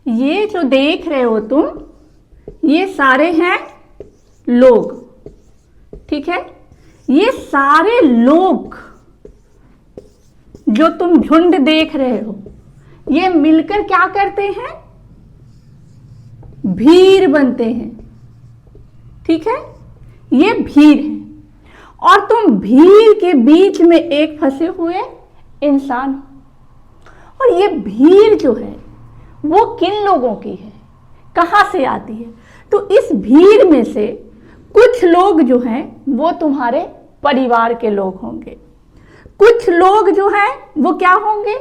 ये जो देख रहे हो तुम, ये सारे हैं लोग, ठीक है। ये सारे लोग जो तुम झुंड देख रहे हो, ये मिलकर क्या करते हैं? भीड़ बनते हैं, ठीक है। ये भीड़ है और तुम भीड़ के बीच में एक फंसे हुए इंसान हो। और ये भीड़ जो है वो किन लोगों की है, कहां से आती है? तो इस भीड़ में से कुछ लोग जो हैं वो तुम्हारे परिवार के लोग होंगे, कुछ लोग जो हैं वो क्या होंगे?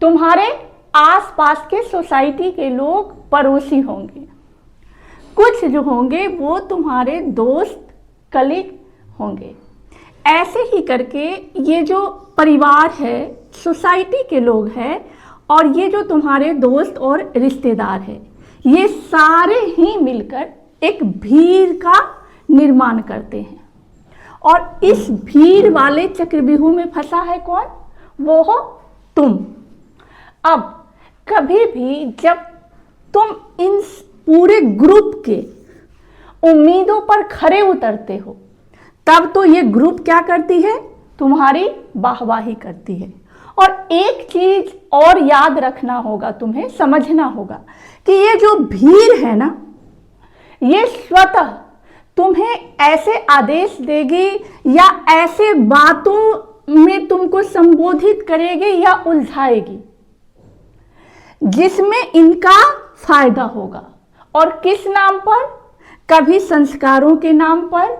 तुम्हारे आसपास के सोसाइटी के लोग, पड़ोसी होंगे। कुछ जो होंगे वो तुम्हारे दोस्त, कलीग होंगे। ऐसे ही करके ये जो परिवार है, सोसाइटी के लोग हैं, और ये जो तुम्हारे दोस्त और रिश्तेदार हैं, ये सारे ही मिलकर एक भीड़ का निर्माण करते हैं। और इस भीड़ वाले चक्रव्यूह में फंसा है कौन? वो हो तुम। अब कभी भी जब तुम इन पूरे ग्रुप के उम्मीदों पर खरे उतरते हो, तब तो ये ग्रुप क्या करती है? तुम्हारी वाहवाही करती है। और एक चीज और याद रखना होगा, तुम्हें समझना होगा कि ये जो भीड़ है ना, ये स्वतः तुम्हें ऐसे आदेश देगी या ऐसे बातों में तुमको संबोधित करेगी या उलझाएगी जिसमें इनका फायदा होगा। और किस नाम पर? कभी संस्कारों के नाम पर,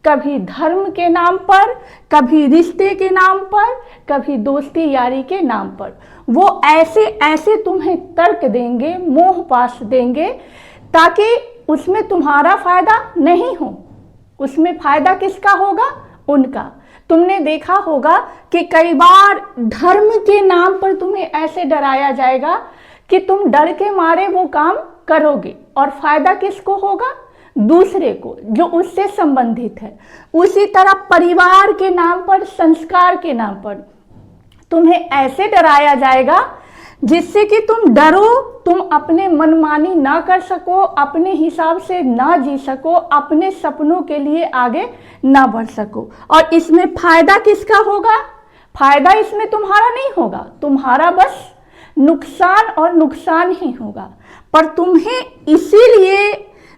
कभी धर्म के नाम पर, कभी रिश्ते के नाम पर, कभी दोस्ती यारी के नाम पर। वो ऐसे ऐसे तुम्हें तर्क देंगे, मोह पाश देंगे, ताकि उसमें तुम्हारा फायदा नहीं हो। उसमें फायदा किसका होगा? उनका। तुमने देखा होगा कि कई बार धर्म के नाम पर तुम्हें ऐसे डराया जाएगा कि तुम डर के मारे वो काम करोगे, और फायदा किसको होगा? दूसरे को, जो उससे संबंधित है। उसी तरह परिवार के नाम पर, संस्कार के नाम पर तुम्हें ऐसे डराया जाएगा जिससे कि तुम डरो, तुम अपने मनमानी ना कर सको, अपने हिसाब से ना जी सको, अपने सपनों के लिए आगे ना बढ़ सको। और इसमें फायदा किसका होगा? फायदा इसमें तुम्हारा नहीं होगा, तुम्हारा बस नुकसान और नुकसान ही होगा। पर तुम्हें इसीलिए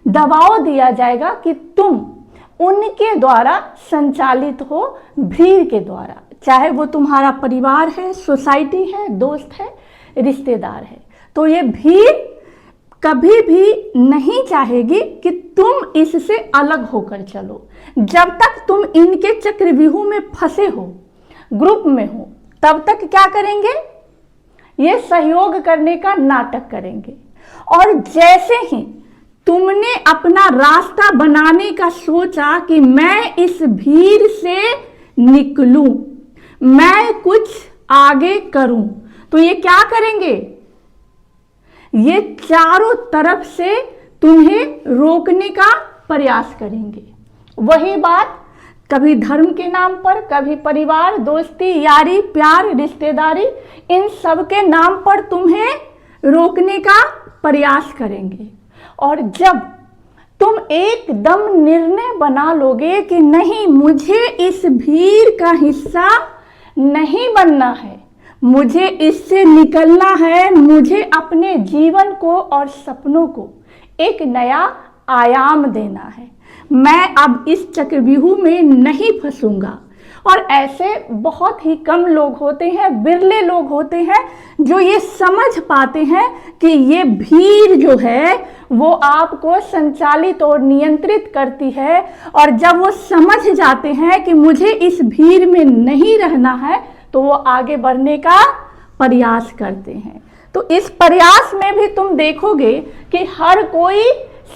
दबाव दिया जाएगा कि तुम उनके द्वारा संचालित हो, भीड़ के द्वारा, चाहे वो तुम्हारा परिवार है, सोसाइटी है, दोस्त है, रिश्तेदार है। तो ये भीड़ कभी भी नहीं चाहेगी कि तुम इससे अलग होकर चलो। जब तक तुम इनके चक्रव्यूह में फंसे हो, ग्रुप में हो, तब तक क्या करेंगे? ये सहयोग करने का नाटक करेंगे। और जैसे ही तुमने अपना रास्ता बनाने का सोचा कि मैं इस भीड़ से निकलूं, मैं कुछ आगे करूं, तो ये क्या करेंगे? ये चारों तरफ से तुम्हें रोकने का प्रयास करेंगे। वही बात, कभी धर्म के नाम पर, कभी परिवार, दोस्ती, यारी, प्यार, रिश्तेदारी, इन सब के नाम पर तुम्हें रोकने का प्रयास करेंगे। और जब तुम एकदम निर्णय बना लोगे कि नहीं, मुझे इस भीड़ का हिस्सा नहीं बनना है, मुझे इससे निकलना है, मुझे अपने जीवन को और सपनों को एक नया आयाम देना है, मैं अब इस चक्रव्यूह में नहीं फंसूंगा। और ऐसे बहुत ही कम लोग होते हैं, बिरले लोग होते हैं जो ये समझ पाते हैं कि ये भीड़ जो है वो आपको संचालित और नियंत्रित करती है। और जब वो समझ जाते हैं कि मुझे इस भीड़ में नहीं रहना है, तो वो आगे बढ़ने का प्रयास करते हैं। तो इस प्रयास में भी तुम देखोगे कि हर कोई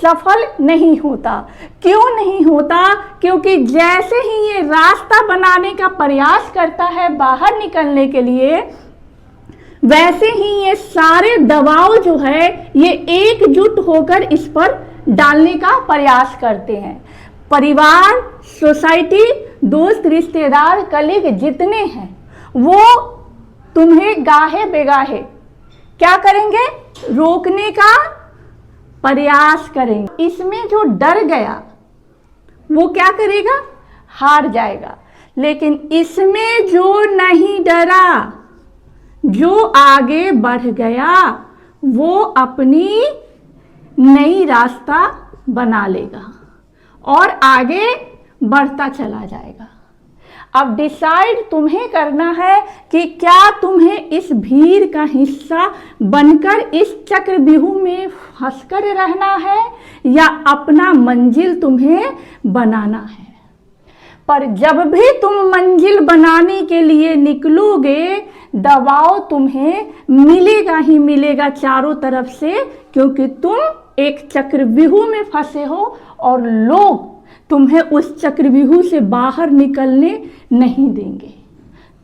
सफल नहीं होता। क्यों नहीं होता? क्योंकि जैसे ही ये रास्ता बनाने का प्रयास करता है बाहर निकलने के लिए, वैसे ही ये सारे दबाव जो है ये एकजुट होकर इस पर डालने का प्रयास करते हैं। परिवार, सोसाइटी, दोस्त, रिश्तेदार, कलीग जितने हैं वो तुम्हें गाहे बेगाहे क्या करेंगे? रोकने का प्रयास करेंगे। इसमें जो डर गया वो क्या करेगा? हार जाएगा। लेकिन इसमें जो नहीं डरा, जो आगे बढ़ गया, वो अपनी नई रास्ता बना लेगा और आगे बढ़ता चला जाएगा। अब डिसाइड तुम्हें करना है कि क्या तुम्हें इस भीड़ का हिस्सा बनकर इस चक्रव्यूह में फंसकर रहना है या अपना मंजिल तुम्हें बनाना है। पर जब भी तुम मंजिल बनाने के लिए निकलोगे, दबाव तुम्हें मिलेगा ही मिलेगा चारों तरफ से, क्योंकि तुम एक चक्रव्यूह में फंसे हो और लोग तुम्हें उस चक्रव्यूह से बाहर निकलने नहीं देंगे।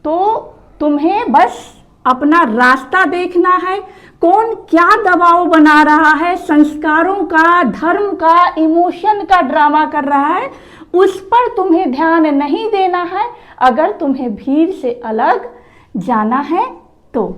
तो तुम्हें बस अपना रास्ता देखना है। कौन क्या दबाव बना रहा है, संस्कारों का, धर्म का, इमोशन का ड्रामा कर रहा है, उस पर तुम्हें ध्यान नहीं देना है अगर तुम्हें भीड़ से अलग जाना है तो।